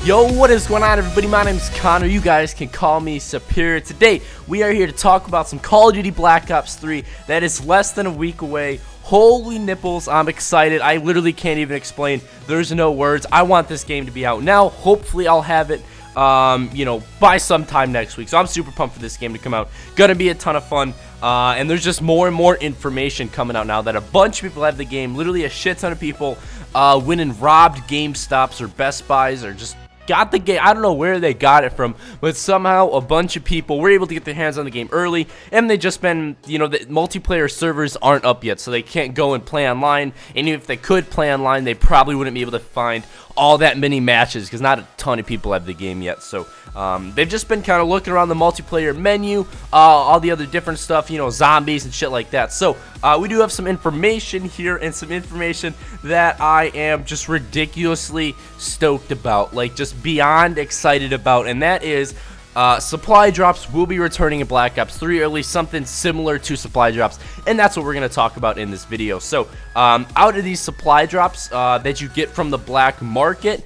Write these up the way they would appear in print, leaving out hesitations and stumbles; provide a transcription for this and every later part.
Yo, what is going on, everybody? My name is Connor. You guys can call me Superior. Today, we are here to talk about some Call of Duty Black Ops 3 that is less than a week away. Holy nipples, I'm excited. I literally can't even explain. There's no words. I want this game to be out now. Hopefully, I'll have it, by sometime next week. So I'm super pumped for this game to come out. Gonna be a ton of fun. And there's just more and more information coming out now that a bunch of people have the game. Literally a shit ton of people went and robbed GameStops or Best Buys or just got the game. I don't know where they got it from, but somehow a bunch of people were able to get their hands on the game early, and they just been, the multiplayer servers aren't up yet, so they can't go and play online. And even if they could play online, they probably wouldn't be able to find all that many matches because not a ton of people have the game yet. So they've just been kind of looking around the multiplayer menu, all the other different stuff, zombies and shit like that. So we do have some information here, and some information that I am just ridiculously stoked about, like just beyond excited about, and that is supply drops will be returning in Black Ops 3, or at least something similar to supply drops, and that's what we're going to talk about in this video. So out of these supply drops that you get from the black market,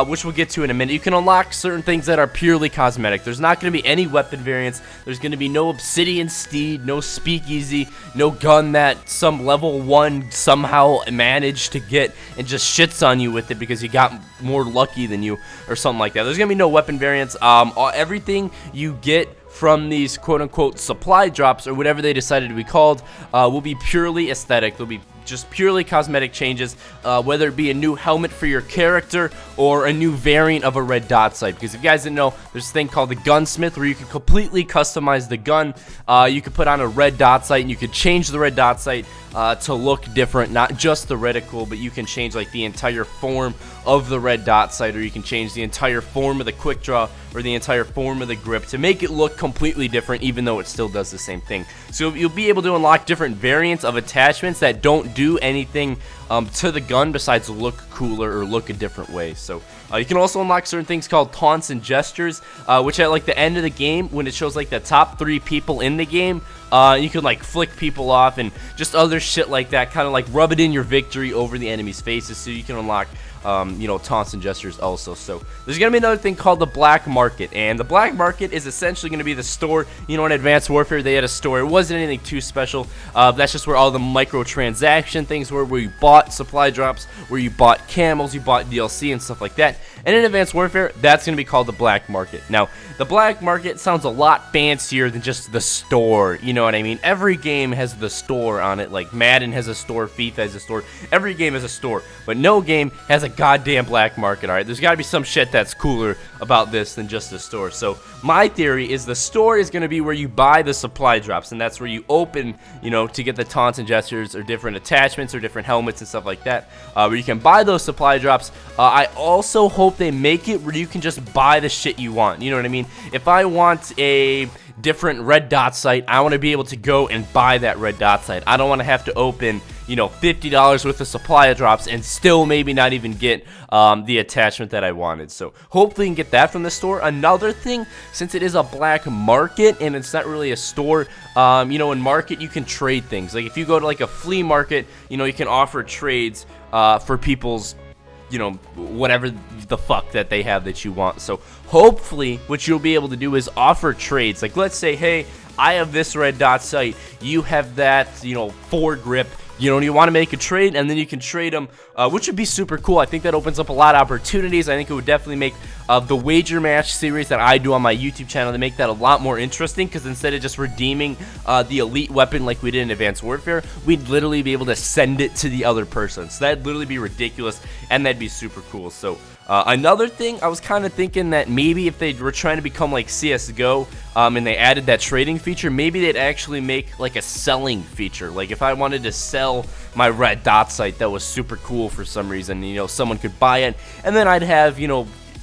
which we'll get to in a minute, you can unlock certain things that are purely cosmetic. There's not going to be any weapon variants. There's going to be no obsidian steed, no speakeasy, no gun that some level 1 somehow managed to get and just shits on you with it because you got more lucky than you or something like that. There's going to be no weapon variants. Everything you get from these quote-unquote supply drops, or whatever they decided to be called, will be purely aesthetic. They'll be just purely cosmetic changes, whether it be a new helmet for your character or a new variant of a red dot sight. Because if you guys didn't know, there's a thing called the gunsmith where you can completely customize the gun. You could put on a red dot sight, and you could change the red dot sight to look different, not just the reticle, but you can change like the entire form of the red dot sight, or you can change the entire form of the quick draw or the entire form of the grip to make it look completely different, even though it still does the same thing. So you'll be able to unlock different variants of attachments that don't do anything to the gun besides look cooler or look a different way. So you can also unlock certain things called taunts and gestures, which at like the end of the game, when it shows like the top 3 people in the game, you can like flick people off and just other shit like that, kind of like rub it in your victory over the enemy's faces, so you can unlock taunts and gestures also. So there's gonna be another thing called the black market, and the black market is essentially gonna be the store. In Advanced Warfare they had a store. It wasn't anything too special. That's just where all the microtransaction things were, where you bought supply drops, where you bought camos, you bought DLC and stuff like that. And in Advanced Warfare, that's gonna be called the black market. Now the black market sounds a lot fancier than just the store. You know what I mean? Every game has the store on it. Like Madden has a store, FIFA has a store. Every game has a store, but no game has a goddamn black market. Alright, there's got to be some shit that's cooler about this than just the store. So my theory is the store is going to be where you buy the supply drops, and that's where you open, to get the taunts and gestures or different attachments or different helmets and stuff like that, where you can buy those supply drops. I also hope they make it where you can just buy the shit you want. You know what I mean? If I want a different red dot sight, I want to be able to go and buy that red dot sight. I don't want to have to open $50 worth of supply drops and still maybe not even get the attachment that I wanted. So hopefully you can get that from the store. Another thing, since it is a black market and it's not really a store, in market you can trade things. Like if you go to like a flea market, you can offer trades for people's whatever the fuck that they have that you want. So hopefully what you'll be able to do is offer trades. Like let's say, hey, I have this red dot sight, you have that, foregrip. You want to make a trade, and then you can trade them, which would be super cool. I think that opens up a lot of opportunities. I think it would definitely make the wager match series that I do on my YouTube channel, to make that a lot more interesting, because instead of just redeeming the elite weapon like we did in Advanced Warfare, we'd literally be able to send it to the other person. So that'd literally be ridiculous, and that'd be super cool. So another thing, I was kind of thinking that maybe if they were trying to become like CSGO, and they added that trading feature, maybe they'd actually make like a selling feature. Like if I wanted to sell my red dot sight that was super cool for some reason, someone could buy it, and then I'd have,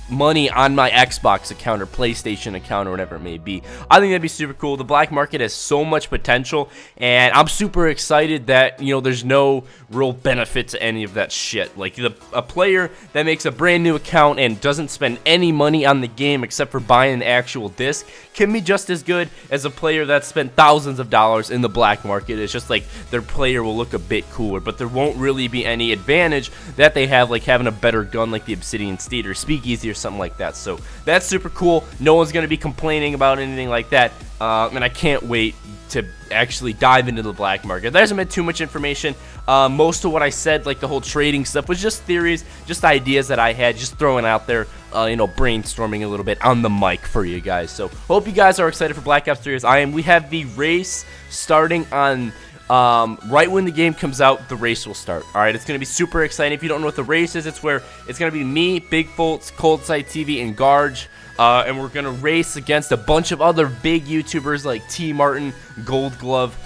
money on my Xbox account or PlayStation account or whatever it may be. I think that'd be super cool. The black market has so much potential, and I'm super excited that, there's no real benefit to any of that shit. Like, a player that makes a brand new account and doesn't spend any money on the game except for buying the actual disc can be just as good as a player that spent thousands of dollars in the black market. It's just like their player will look a bit cooler, but there won't really be any advantage that they have, like having a better gun like the Obsidian Steed or Speakeasy or something like that. So that's super cool. No one's going to be complaining about anything like that, and I can't wait to actually dive into the black market. There hasn't been too much information. Most of what I said, like the whole trading stuff, was just theories, just ideas that I had, just throwing out there, brainstorming a little bit on the mic for you guys. So hope you guys are excited for Black Ops 3 as I am. We have the race starting on right when the game comes out. The race will start. All right, it's gonna be super exciting. If you don't know what the race is, it's gonna be me, Big Foltz, Cold Side TV, and Garge. And we're going to race against a bunch of other big YouTubers like T. Martin, Gold Glove,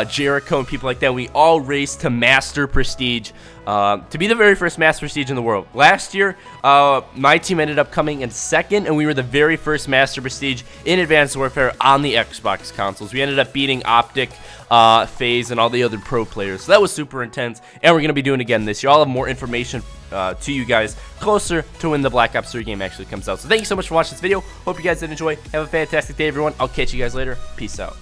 Jericho, and people like that. We all race to Master Prestige, to be the very first Master Prestige in the world. Last year, my team ended up coming in second, and we were the very first Master Prestige in Advanced Warfare on the Xbox consoles. We ended up beating Optic, FaZe, and all the other pro players. So that was super intense, and we're going to be doing it again this year. I'll have more information to you guys closer to when the Black Ops 3 game actually comes out. So thank you so much for watching this video. Hope you guys did enjoy. Have a fantastic day, everyone. I'll catch you guys later. Peace out.